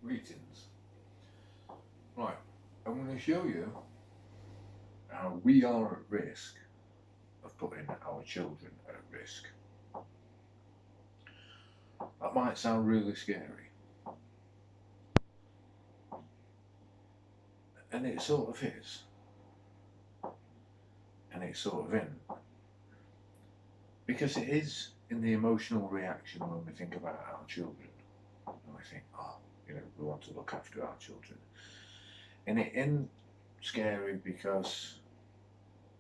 Greetings. Right, I'm going to show you how we are at risk of putting our children at risk. That might sound really scary, and it sort of is, and it's sort of in, because it is in the emotional reaction when we think about our children, and we think, oh, we want to look after our children. And it isn't scary because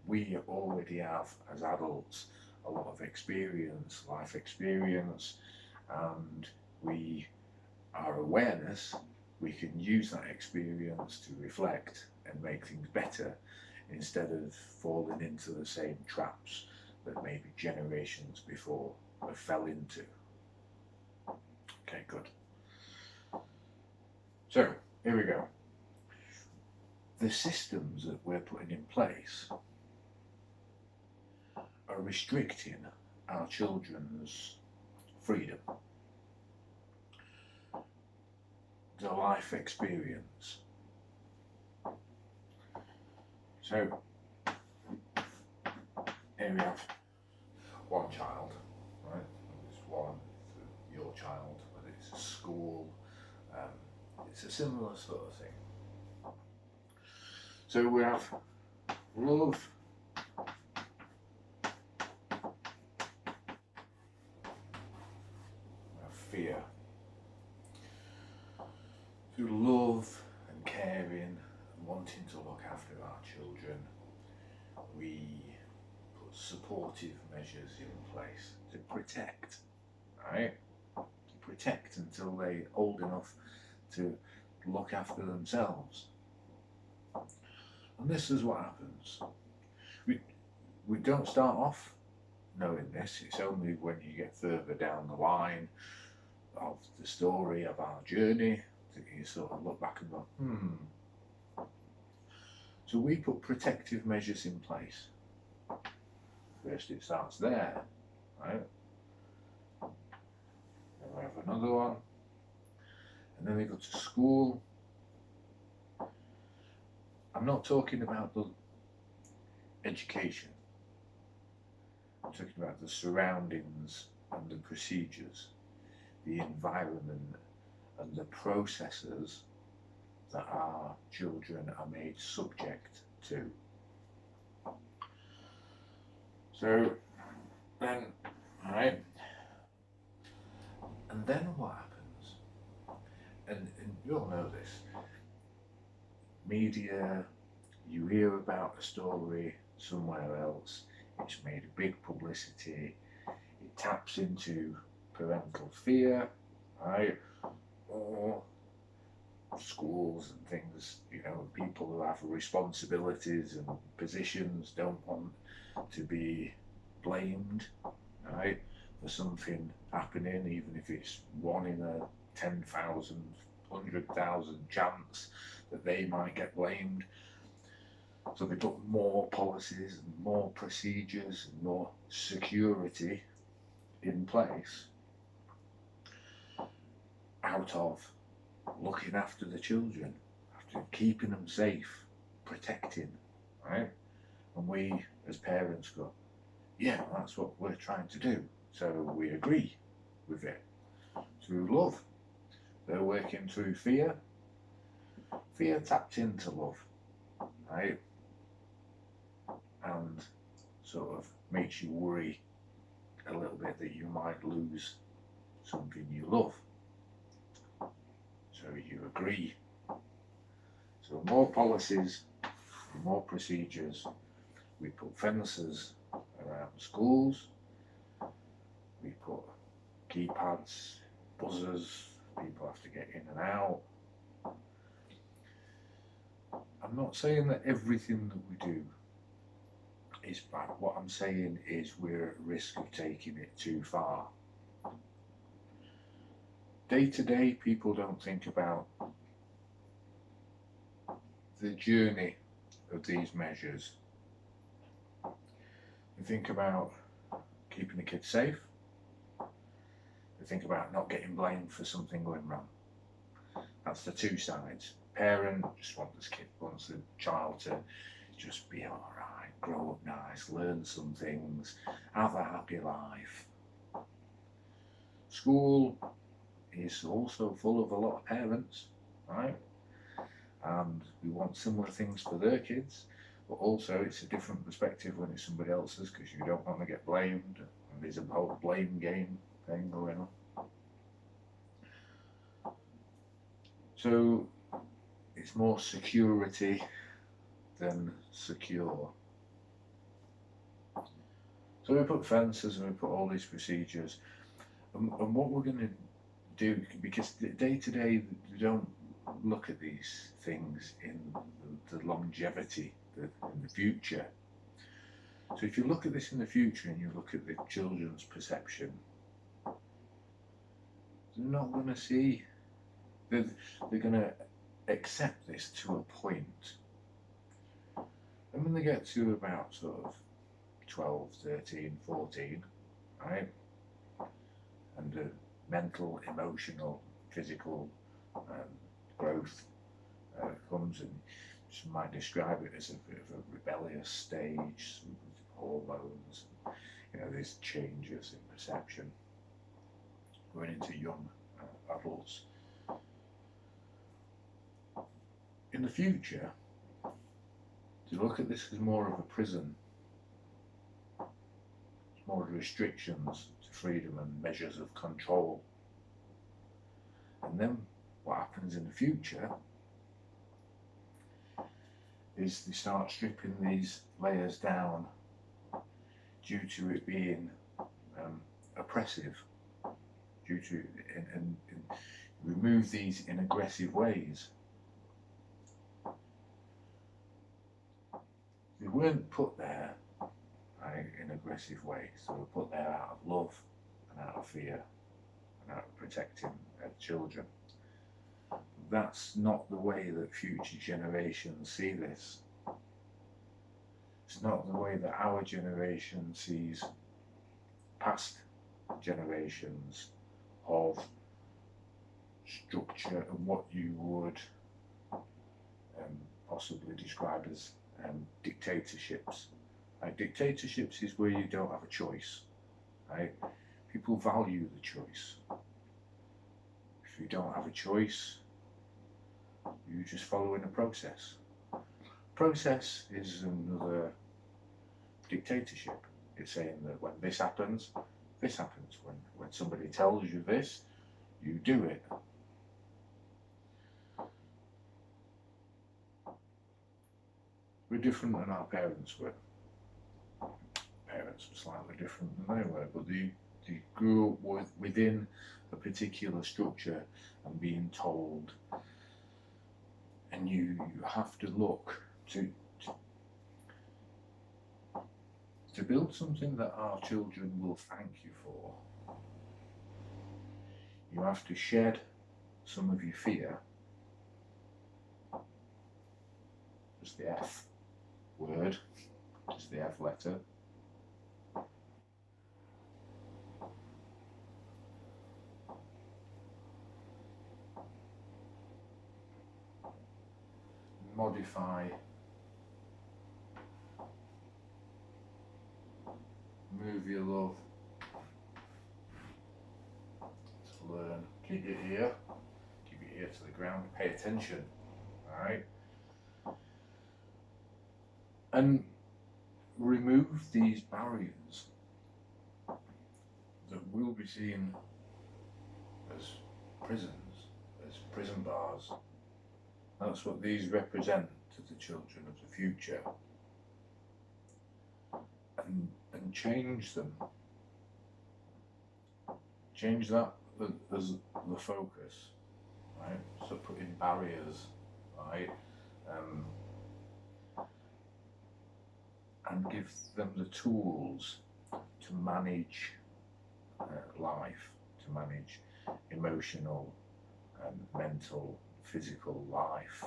we already have, as adults, a lot of experience, life experience, and our awareness, we can use that experience to reflect and make things better instead of falling into the same traps that maybe generations before have fell into. Okay, good. So, here we go. The systems that we're putting in place are restricting our children's freedom, the life experience. So, here we have one child, right? It's one for your child, whether it's a school, it's a similar sort of thing. So we have love, we have fear. Through love and caring and wanting to look after our children, we put supportive measures in place to protect, right? To protect until they're old enough to look after themselves. And this is what happens. We don't start off knowing this. It's only when you get further down the line of the story of our journey that you sort of look back and go, So we put protective measures in place. First it starts there, right? Then we have another one. And then we go to school. I'm not talking about the education. I'm talking about the surroundings and the procedures, the environment and the processes that our children are made subject to. So then, alright, and then what happens? And you all know this. Media, you hear about a story somewhere else, it's made a big publicity, it taps into parental fear, right? Or schools and things, people who have responsibilities and positions don't want to be blamed, right, for something happening, even if it's one in a 10,000, 100,000 chance that they might get blamed. So they put more policies and more procedures and more security in place out of looking after the children, after keeping them safe, protecting, right? And we as parents go, yeah, that's what we're trying to do. So we agree with it. Through love. They're working through fear. Fear tapped into love, right? And sort of makes you worry a little bit that you might lose something you love. So you agree. So more policies, more procedures. We put fences around schools. We put keypads, buzzers. People have to get in and out. I'm not saying that everything that we do is bad. What I'm saying is we're at risk of taking it too far. Day to day, people don't think about the journey of these measures. They think about keeping the kids safe. They think about not getting blamed for something going wrong. That's the two sides. Parent just wants the child to just be all right, grow up nice, learn some things, have a happy life. School is also full of a lot of parents, right? And we want similar things for their kids, but also it's a different perspective when it's somebody else's, because you don't want to get blamed, and there's a whole blame game thing going on. So it's more security than secure. So we put fences and we put all these procedures, and what we're going to do, because day to day they don't look at these things in the longevity, in the future. So if you look at this in the future and you look at the children's perception, they're not going to see, they're going to accept this to a point. And when they get to about sort of 12, 13, 14, right, and the mental, emotional, physical growth comes, and some might describe it as a bit of a rebellious stage, some hormones, there's changes in perception going into young adults. In the future, to look at this as more of a prison, more restrictions to freedom and measures of control. And then what happens in the future is they start stripping these layers down due to it being oppressive, due to and remove these in aggressive ways. They weren't put there in aggressive ways. They were put there out of love and out of fear and out of protecting children. That's not the way that future generations see this. It's not the way that our generation sees past generations of structure and what you would possibly describe as dictatorships. Dictatorships is where you don't have a choice. Right? People value the choice. If you don't have a choice, you're just following a process. Process is another dictatorship. It's saying that when this happens, this happens. When somebody tells you this, you do it. We're different than our parents were. Parents were slightly different than they were, but they grew up within a particular structure and being told, and you have to look to build something that our children will thank you for. You have to shed some of your fear, just the F word, just the F letter. Modify, move your love, to learn, keep your ear to the ground, pay attention, alright? And remove these barriers that will be seen as prisons, as prison bars. That's what these represent to the children of the future. And change them. Change that as the focus, right? So put in barriers, right? And give them the tools to manage life, to manage emotional and mental, physical life.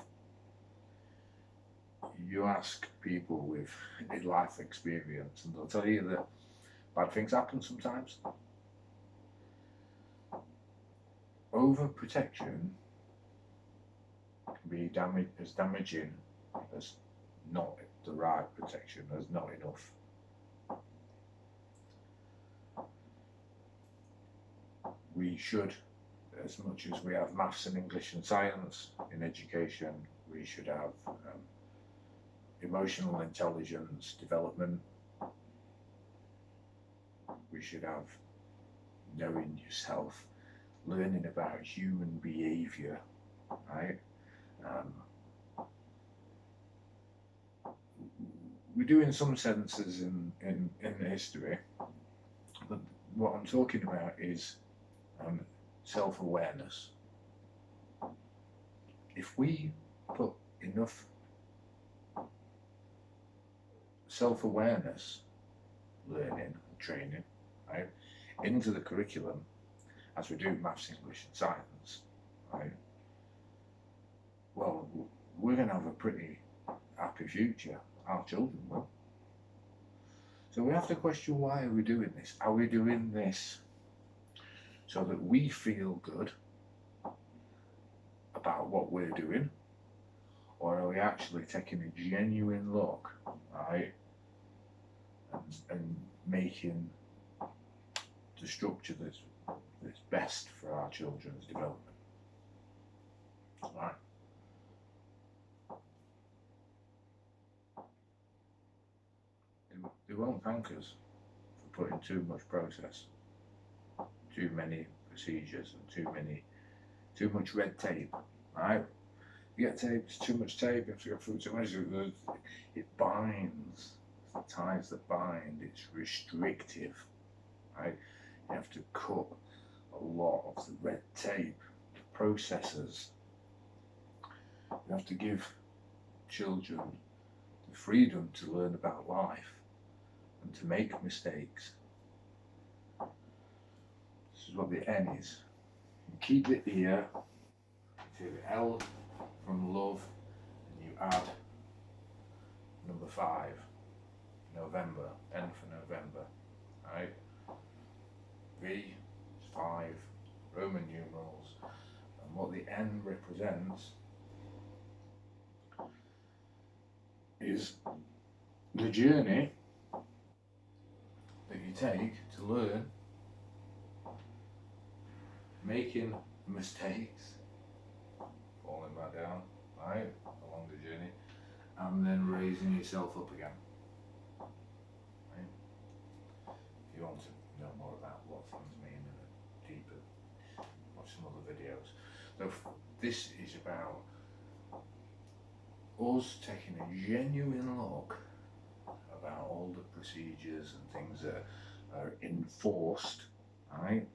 You ask people with life experience and they'll tell you that bad things happen sometimes. Overprotection can be as damaging as not the right protection, as not enough. We should, as much as we have maths and English and science in education, we should have emotional intelligence development. We should have knowing yourself, learning about human behaviour, right? We do in some senses in history, but what I'm talking about is self-awareness. If we put enough self-awareness learning and training, right, into the curriculum, as we do maths, English and science, right, well, we're going to have a pretty happy future. Our children will. So we have to question, why are we doing this? Are we doing this so that we feel good about what we're doing? Or are we actually taking a genuine look, right, and making the structure that's best for our children's development? Right. They won't thank us for putting too much process, too many procedures, and too much red tape, right? You get tape, it's too much tape, you have to go through too much, it binds, it's the ties that bind, it's restrictive, right? You have to cut a lot of the red tape, the processes. You have to give children the freedom to learn about life and to make mistakes. This is what the N is. You keep the ear to the L from love, and you add number 5, November, N for November, right? V is 5, Roman numerals, and what the N represents is the journey that you take to learn, making mistakes, falling back down, right, along the journey, and then raising yourself up again. Right? If you want to know more about what things mean in a deeper, watch some other videos. So this is about us taking a genuine look about all the procedures and things that are enforced, right?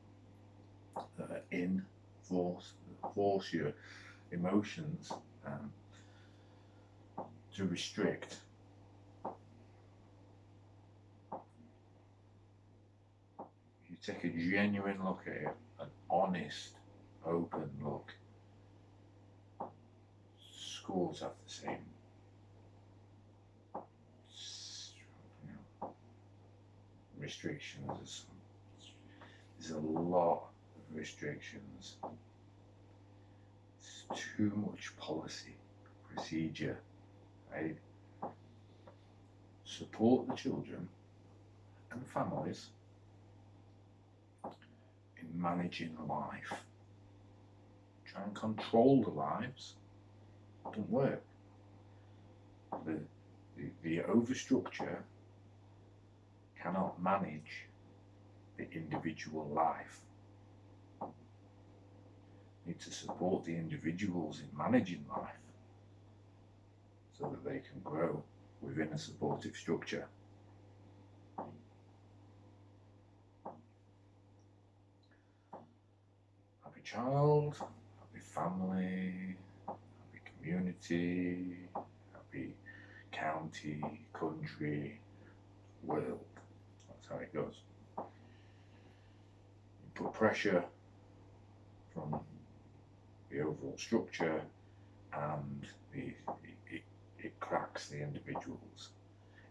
That are force your emotions to restrict. You take a genuine look at it, an honest, open look. Schools have the same. Restrictions. There's a lot of restrictions. It's too much policy, procedure, right? Support the children and families in managing life. Try and control the lives. It doesn't work. The overstructure cannot manage the individual life. You need to support the individuals in managing life so that they can grow within a supportive structure. Happy child, happy family, happy community, happy county, country, world. That's how it goes. You put pressure from the overall structure, and it cracks the individuals.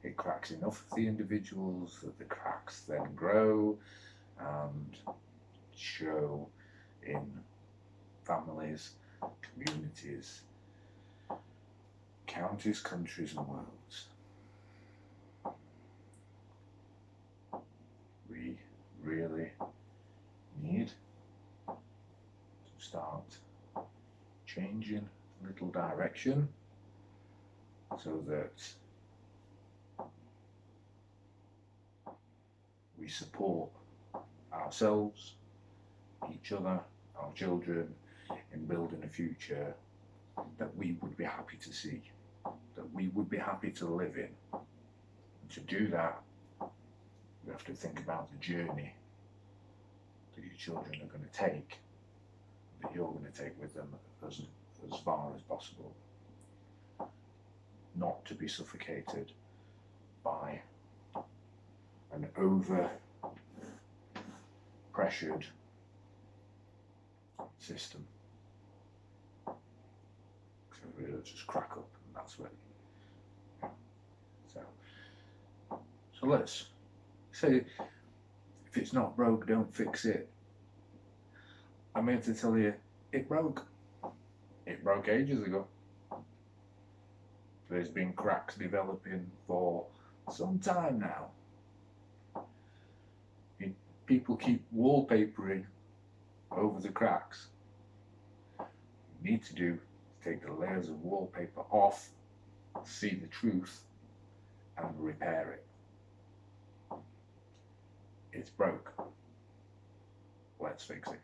It cracks enough of the individuals that the cracks then grow and show in families, communities, counties, countries and worlds. We really need to start changing a little direction so that we support ourselves, each other, our children in building a future that we would be happy to see, that we would be happy to live in. And to do that, you have to think about the journey that your children are going to take, that you're going to take with them as far as possible. Not to be suffocated by an over pressured system. So it'll just crack up, and that's where. So let's say, if it's not broke, don't fix it. I'm here to tell you, it broke. It broke ages ago. There's been cracks developing for some time now. People keep wallpapering over the cracks. What you need to do is take the layers of wallpaper off, see the truth, and repair it. It's broke. Let's fix it.